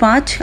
5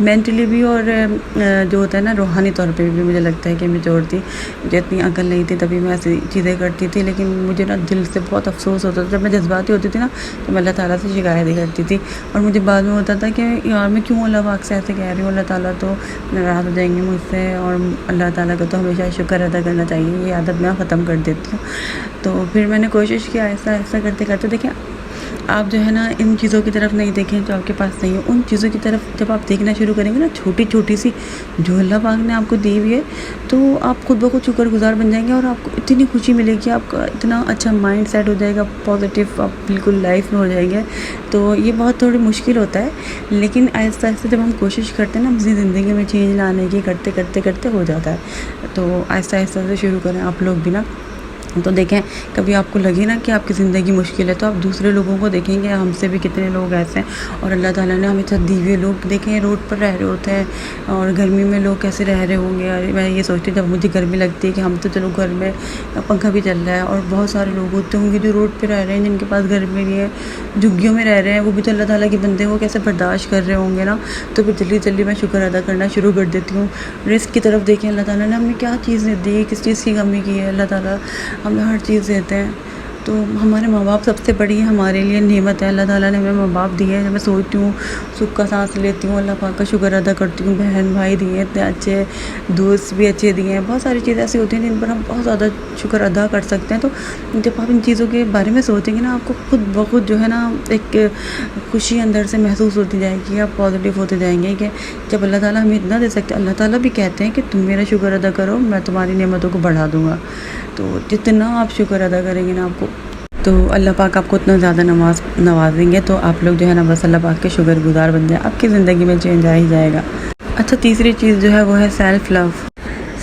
mentally بھی، اور جو ہوتا ہے نا روحانی طور پہ بھی مجھے لگتا ہے کہ امیچور تھی. مجھے اتنی عقل نہیں تھی تبھی میں ایسی چیزیں کرتی تھی، لیکن مجھے نا دل سے بہت افسوس ہوتا تھا. جب میں جذباتی ہوتی تھی نا تو میں اللہ تعالیٰ سے شکایت ہی کرتی تھی، اور مجھے بعد میں ہوتا تھا کہ یار میں کیوں اللہ پاک سے ایسے کہہ رہی ہوں، اللہ تعالیٰ تو ناراض ہو جائیں گے مجھ سے، اور اللہ تعالیٰ کا تو ہمیشہ شکر ادا کرنا چاہیے. یہ عادت میں ختم کر دیتی ہوں. تو پھر میں نے کوشش کیا ایسا ایسا کرتے کرتے. دیکھیں آپ جو ہے نا ان چیزوں کی طرف نہیں دیکھیں جو آپ کے پاس نہیں ہے، ان چیزوں کی طرف جب آپ دیکھنا شروع کریں گے نا، چھوٹی چھوٹی سی جو اللہ پاک نے آپ کو دی ہوئی ہے، تو آپ خود بخود شکر گزار بن جائیں گے، اور آپ کو اتنی خوشی ملے گی، آپ کا اتنا اچھا مائنڈ سیٹ ہو جائے گا، پازیٹیو آپ بالکل لائف میں ہو جائیں گے. تو یہ بہت تھوڑی مشکل ہوتا ہے، لیکن آہستہ آہستہ جب ہم کوشش کرتے ہیں نا اپنی زندگی میں چینج لانے کی، کرتے کرتے کرتے ہو جاتا ہے. تو آہستہ آہستہ سے شروع کریں آپ لوگ بھی نا. تو دیکھیں کبھی آپ کو لگے نا کہ آپ کی زندگی مشکل ہے، تو آپ دوسرے لوگوں کو دیکھیں گے، ہم سے بھی کتنے لوگ ایسے ہیں، اور اللہ تعالیٰ نے ہمیں دی ہوئے لوگ دیکھیں روڈ پر رہ رہے ہوتے ہیں، اور گرمی میں لوگ کیسے رہ رہے ہوں گے. اور میں یہ سوچتی ہوں جب مجھے گرمی لگتی ہے کہ ہم تو چلو گھر میں پنکھا بھی چل رہا ہے، اور بہت سارے لوگ ہوتے ہوں گے جو روڈ پہ رہ رہے ہیں، جن کے پاس گھر میں نہیں ہے، جھگیوں میں رہ رہے ہیں، وہ بھی تو اللہ تعالیٰ کے بندے وہ کیسے برداشت کر رہے ہوں گے نا. تو پھر جلدی جلدی میں شکر ادا کرنا شروع کر دیتی ہوں. رزق کی طرف دیکھیں اللہ تعالیٰ نے ہمیں کیا چیز دی ہے، کس چیز کی کمی کی ہے. اللہ تعالیٰ ہمیں ہر چیز دیتے ہیں. تو ہمارے ماں باپ سب سے بڑی ہمارے لیے نعمت ہے. اللہ تعالیٰ نے ہمیں ماں باپ دیے ہیں. میں سوچتی ہوں، سکھ کا سانس لیتی ہوں، اللہ پاک کا شکر ادا کرتی ہوں. بہن بھائی دیے اتنے اچھے، دوست بھی اچھے دیے ہیں. بہت ساری چیزیں ایسی ہوتی ہیں جن پر ہم بہت زیادہ شکر ادا کر سکتے ہیں. تو جب آپ ان چیزوں کے بارے میں سوچیں گے نا، آپ کو خود بخود جو ہے نا ایک خوشی اندر سے محسوس ہوتی جائے گی. آپ پازیٹیو ہوتے جائیں گے کہ جب اللہ تعالیٰ ہمیں اتنا دے سکتے ہیں، اللہ تعالیٰ بھی کہتے ہیں کہ تم میرا شکر ادا کرو، میں تمہاری نعمتوں کو بڑھا دوں گا. تو جتنا آپ شکر ادا کریں گے نا آپ کو، تو اللہ پاک آپ کو اتنا زیادہ نوازیں گے. تو آپ لوگ جو ہے نا بس اللہ پاک کے شکر گزار بن جائیں، آپ کی زندگی میں چینج آ ہی جائے گا. اچھا تیسری چیز جو ہے وہ ہے سیلف لو.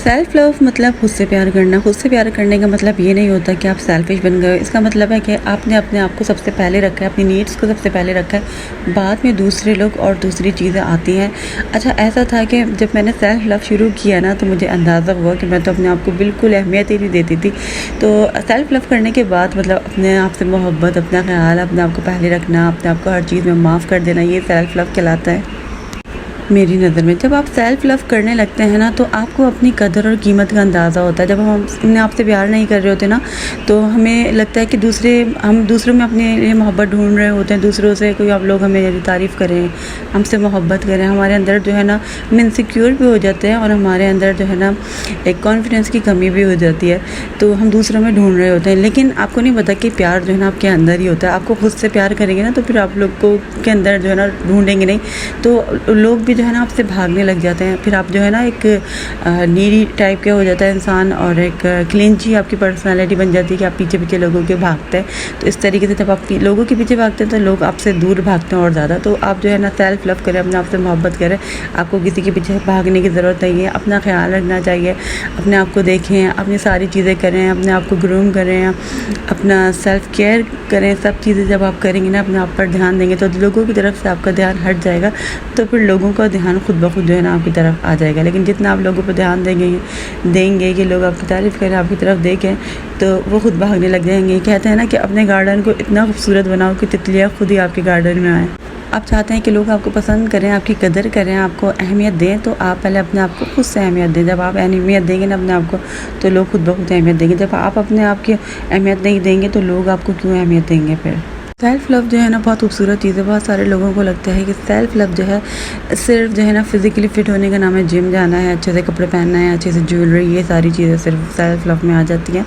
سیلف لو مطلب خود سے پیار کرنا. خود سے پیار کرنے کا مطلب یہ نہیں ہوتا کہ آپ سیلفش بن گئے. اس کا مطلب ہے کہ آپ نے اپنے آپ کو سب سے پہلے رکھا ہے، اپنی نیڈس کو سب سے پہلے رکھا ہے، بعد میں دوسرے لوگ اور دوسری چیزیں آتی ہیں. اچھا ایسا تھا کہ جب میں نے سیلف لو شروع کیا نا تو مجھے اندازہ ہوا کہ میں تو اپنے آپ کو بالکل اہمیت ہی نہیں دیتی تھی. تو سیلف لو کرنے کے بعد مطلب اپنے آپ سے محبت، اپنا خیال، اپنے آپ کو پہلے رکھنا، اپنے آپ کو ہر چیز میں معاف کر دینا، یہ سیلف لو کہلاتا ہے میری نظر میں. جب آپ سیلف لو کرنے لگتے ہیں نا تو آپ کو اپنی قدر اور قیمت کا اندازہ ہوتا ہے. جب ہم اپنے آپ سے پیار نہیں کر رہے ہوتے نا تو ہمیں لگتا ہے کہ ہم دوسروں میں اپنے لیے محبت ڈھونڈ رہے ہوتے ہیں. دوسروں سے کوئی آپ لوگ ہمیں تعریف کریں، ہم سے محبت کریں، ہمارے اندر جو ہے نا ہم انسیکیور بھی ہو جاتے ہیں، اور ہمارے اندر جو ہے نا ایک کانفیڈنس کی کمی بھی ہو جاتی ہے. تو ہم دوسروں میں ڈھونڈ رہے ہوتے ہیں، لیکن آپ کو نہیں پتا کہ پیار جو ہے نا آپ کے اندر ہی ہوتا ہے. آپ کو خود سے پیار کریں گے نا تو پھر آپ لوگ کو کے اندر جو ہے نا ڈھونڈیں گے نہیں، تو لوگ بھی جو ہے نا آپ سے بھاگنے لگ جاتے ہیں. پھر آپ جو ہے نا ایک نیری ٹائپ کا ہو جاتا ہے انسان، اور ایک کلینچی آپ کی پرسنالٹی بن جاتی ہے کہ آپ پیچھے پیچھے لوگوں کے بھاگتے ہیں. تو اس طریقے سے جب آپ لوگوں کے پیچھے بھاگتے ہیں تو لوگ آپ سے دور بھاگتے ہیں اور زیادہ. تو آپ جو ہے نا سیلف لو کریں، اپنے آپ سے محبت کریں. آپ کو کسی کے پیچھے بھاگنے کی ضرورت نہیں ہے. اپنا خیال رکھنا چاہیے، اپنے آپ کو دیکھیں، اپنی ساری چیزیں کریں، اپنے آپ کو گروم کریں، اپنا سیلف کیئر کریں. سب چیزیں جب آپ کریں گے نا، اپنے آپ پر دھیان دیں گے تو لوگوں کی طرف سے آپ کا دھیان ہٹ جائے گا. تو پھر لوگوں کا دھیان خود بخود جو ہے نا آپ کی طرف آ جائے گا. لیکن جتنا آپ لوگوں پہ دھیان دیں گے کہ لوگ آپ کی تعریف کریں، آپ کی طرف دیکھیں، تو وہ خود بھاگنے لگ جائیں گے. کہتے ہیں نا کہ اپنے گارڈن کو اتنا خوبصورت بناؤ کہ تتلیاں خود ہی آپ کے گارڈن میں آئیں. آپ چاہتے ہیں کہ لوگ آپ کو پسند کریں، آپ کی قدر کریں، آپ کو اہمیت دیں، تو آپ پہلے اپنے آپ کو خود سے اہمیت دیں. جب آپ اہمیت دیں گے نا اپنے آپ کو تو لوگ خود بخود اہمیت دیں گے. جب آپ اپنے آپ کی اہمیت نہیں دیں گے تو لوگ آپ کو کیوں اہمیت دیں گے. پھر سیلف لو جو ہے نا بہت خوبصورت چیز ہے. بہت سارے لوگوں کو لگتا ہے کہ سیلف لو جو ہے صرف جو ہے نا فزیکلی فٹ ہونے کا نام ہے، جم جانا ہے، اچھے سے کپڑے پہننا ہے، اچھے سے جیولری، یہ ساری چیزیں صرف سیلف لو میں آ جاتی ہیں.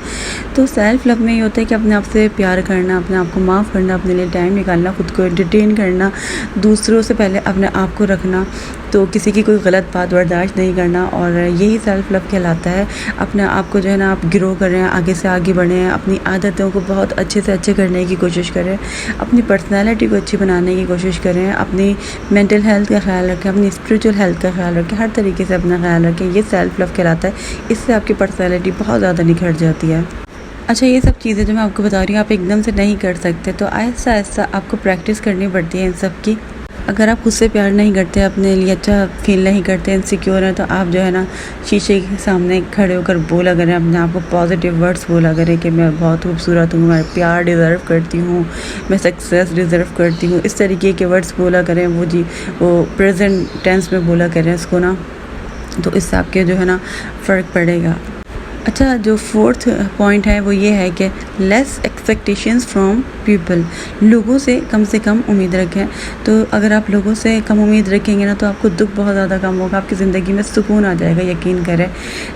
تو سیلف لو میں یہ ہوتا ہے کہ اپنے آپ سے پیار کرنا، اپنے آپ کو معاف کرنا، اپنے لیے ٹائم نکالنا، خود کو انٹرٹین کرنا، دوسروں سے پہلے اپنے آپ کو رکھنا. تو کسی کی کوئی غلط بات برداشت نہیں کرنا، اور یہی سیلف لو کہلاتا ہے. اپنے آپ کو جو ہے نا آپ گرو کریں، آگے سے آگے بڑھیں، اپنی عادتوں کو بہت اچھے سے اچھے کرنے کی کوشش کریں، اپنی پرسنالٹی کو اچھی بنانے کی کوشش کریں، اپنی مینٹل ہیلتھ کا خیال رکھیں، اپنی اسپریچول ہیلتھ کا خیال رکھیں، ہر طریقے سے اپنا خیال رکھیں. یہ سیلف لو کہلاتا ہے. اس سے آپ کی پرسنالٹی بہت زیادہ نکھر جاتی ہے. اچھا یہ سب چیزیں جو میں آپ کو بتا رہی ہوں آپ ایک دم سے نہیں کر سکتے، تو آہستہ آہستہ آپ کو پریکٹس کرنی پڑتی ہے ان سب کی. اگر آپ خود سے پیار نہیں کرتے، اپنے لیے اچھا فیل نہیں کرتے، انسیکیور ہیں، تو آپ جو ہے نا شیشے کے سامنے کھڑے ہو کر بولا کریں، اپنے آپ کو پازیٹیو ورڈز بولا کریں کہ میں بہت خوبصورت ہوں، میں پیار ڈیزرو کرتی ہوں، میں سکسیس ڈیزرو کرتی ہوں، اس طریقے کے ورڈز بولا کریں. وہ پریزنٹ ٹینس میں بولا کریں اس کو نا، تو اس سے آپ کے جو ہے نا فرق پڑے گا. اچھا، جو فورتھ پوائنٹ ہے وہ یہ ہے کہ لیس ایکسپیکٹیشنز فرام پیپل. لوگوں سے کم امید رکھیں. تو اگر آپ لوگوں سے کم امید رکھیں گے نا تو آپ کو دکھ بہت زیادہ کم ہوگا، آپ کی زندگی میں سکون آ جائے گا. یقین کریں.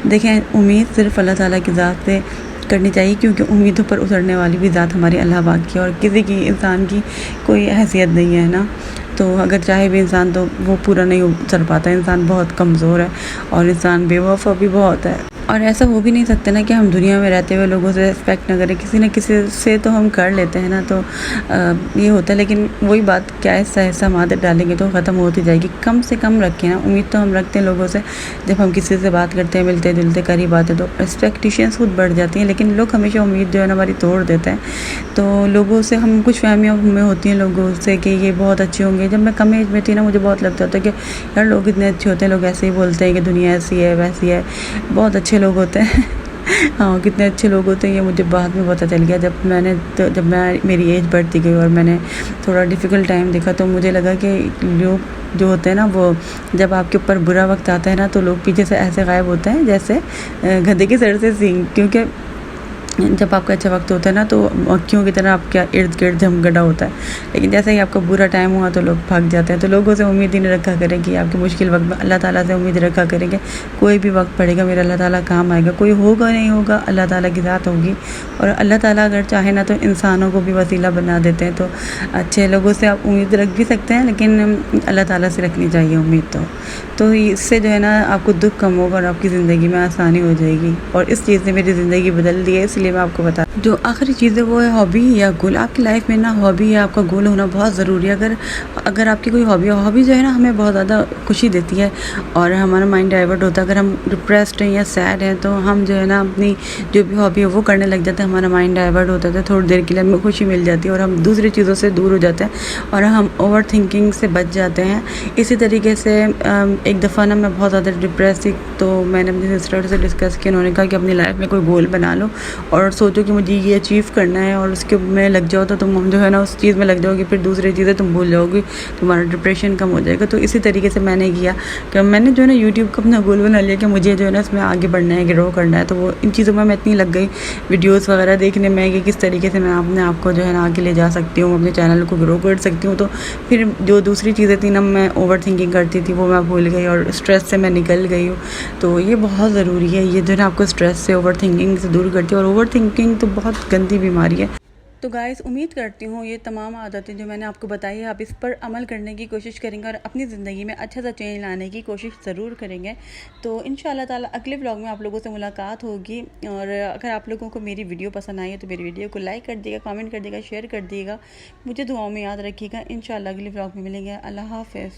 دیکھیں، امید صرف اللہ تعالیٰ کی ذات سے کرنی چاہیے، کیونکہ امیدوں پر اترنے والی بھی ذات ہماری اللہ پاک کی ہے، اور کسی کی انسان کی کوئی حیثیت نہیں ہے نا. تو اگر چاہے بھی انسان تو وہ پورا نہیں اتر پاتا. انسان بہت کمزور ہے اور انسان بے وفا بھی بہت ہے. اور ایسا ہو بھی نہیں سکتے نا کہ ہم دنیا میں رہتے ہوئے لوگوں سے ایکسپیکٹ نہ کریں. کسی نہ کسی سے تو ہم کر لیتے ہیں نا. تو یہ ہوتا ہے، لیکن وہی بات کیا ایسا عادت ڈالیں گے تو ختم ہوتی جائے گی. کم سے کم رکھیں نا. امید تو ہم رکھتے ہیں لوگوں سے، جب ہم کسی سے بات کرتے ہیں، ملتے جلتے قریب آتے تو ایکسپیکٹیشنس خود بڑھ جاتی ہیں. لیکن لوگ ہمیشہ امید جو ہے نا ہماری توڑ دیتے ہیں. تو لوگوں سے ہم کچھ فہمیاں ہمیں ہوتی ہیں لوگوں سے کہ یہ بہت اچھے ہوں گے. جب میں کم ایج میں تھی نا، مجھے بہت لگتا ہوتا ہے کہ یار لوگ اتنے اچھے ہوتے ہیں، لوگ ایسے ہی بولتے ہیں کہ دنیا ایسی ہے ویسی ہے، بہت اچھے لوگ ہوتے ہیں. ہاں، کتنے اچھے لوگ ہوتے ہیں یہ مجھے بعد میں پتہ چل گیا. جب میری ایج بڑھتی گئی اور میں نے تھوڑا ڈیفیکلٹ ٹائم دیکھا، تو مجھے لگا کہ لوگ جو ہوتے ہیں نا، وہ جب آپ کے اوپر برا وقت آتا ہے نا تو لوگ پیچھے سے ایسے غائب ہوتے ہیں جیسے گدھے کے سر سے سینگ. کیونکہ جب آپ کا اچھا وقت ہوتا ہے نا تو مکھیوں کی طرح آپ کے ارد گرد جمگڑا ہوتا ہے. لیکن جیسے ہی آپ کا برا ٹائم ہوا تو لوگ بھاگ جاتے ہیں. تو لوگوں سے امید ہی نہیں رکھا کریں کہ آپ کے مشکل وقت میں اللہ تعالیٰ سے امید رکھا کریں کہ کوئی بھی وقت پڑے گا میرا اللہ تعالیٰ کام آئے گا. کوئی ہوگا نہیں ہوگا، اللہ تعالیٰ کی ذات ہوگی. اور اللہ تعالیٰ اگر چاہے نا تو انسانوں کو بھی وسیلہ بنا دیتے ہیں. تو اچھے لوگوں سے آپ امید رکھ بھی سکتے ہیں، لیکن اللہ تعالیٰ سے رکھنی چاہیے امید. تو اس سے جو ہے نا آپ کو دکھ کم ہوگا اور آپ کی زندگی میں آسانی ہو جائے گی. اور اس چیز نے میری زندگی بدل دی ہے، اس لیے میں آپ کو بتا. جو آخری چیز ہے وہ ہے ہابی یا گول. آپ کی لائف میں نا ہابی یا آپ کا گول ہونا بہت ضروری ہے. اگر آپ کی کوئی ہابی جو ہے نا ہمیں بہت زیادہ خوشی دیتی ہے اور ہمارا مائنڈ ڈائیورٹ ہوتا ہے. اگر ہم ڈپریسڈ ہیں یا سیڈ ہیں تو ہم جو ہے نا اپنی جو بھی ہابی ہے وہ کرنے لگ جاتے ہیں. ہمارا مائنڈ ڈائیورٹ ہوتا ہے، تھوڑی دیر کے لیے ہمیں خوشی مل جاتی ہے اور ہم دوسری چیزوں سے دور ہو جاتے ہیں اور ہم اوور تھنکنگ سے بچ جاتے ہیں. اسی طریقے سے ایک دفعہ نا میں بہت زیادہ ڈپریس تھی، تو میں نے اپنی سسٹر سے ڈسکس کیا. انہوں نے کہا کہ اپنی لائف میں کوئی گول بنا لو اور سوچو کہ مجھے یہ اچیو کرنا ہے، اور اس کے میں لگ جاؤ تو تم جو ہے نا اس چیز میں لگ جاؤ گی، پھر دوسری چیزیں تم بھول جاؤ گی، تمہارا ڈپریشن کم ہو جائے گا. تو اسی طریقے سے میں نے کیا کہ میں نے جو ہے نا یوٹیوب کا اپنا گول بنا لیا کہ مجھے جو ہے نا اس میں آگے بڑھنا ہے، گرو کرنا ہے. تو وہ ان چیزوں میں اتنی لگ گئی ویڈیوز وغیرہ دیکھنے میں کہ کس طریقے سے میں اپنے آپ کو جو ہے نا آگے لے جا سکتی ہوں، اپنے چینل کو گرو کر سکتی ہوں. تو پھر جو دوسری چیزیں تھیں نا میں اوور تھنکنگ کرتی تھی وہ میں بھول گئی اور اسٹریس سے میں نکل گئی ہوں. تو یہ بہت ضروری ہے، یہ جو ہے نا آپ کو اسٹریس سے، اوور تھنکنگ سے دور کرتی ہے. اور اوور تھنکنگ تو بہت گندی بیماری ہے. تو گائز، امید کرتی ہوں یہ تمام عادتیں جو میں نے آپ کو بتائی ہے آپ اس پر عمل کرنے کی کوشش کریں گے اور اپنی زندگی میں اچھا سا چینج لانے کی کوشش ضرور کریں گے. تو انشاءاللہ تعالیٰ اگلے ولاگ میں آپ لوگوں سے ملاقات ہوگی. اور اگر آپ لوگوں کو میری ویڈیو پسند آئی ہے تو میری ویڈیو کو لائک کر دیے گا، کامنٹ کر دیے گا، شیئر کر دیے گا. مجھے دعاؤں میں یاد رکھیے گا. انشاءاللہ اگلے ولاگ میں ملیں گے. اللہ حافظ.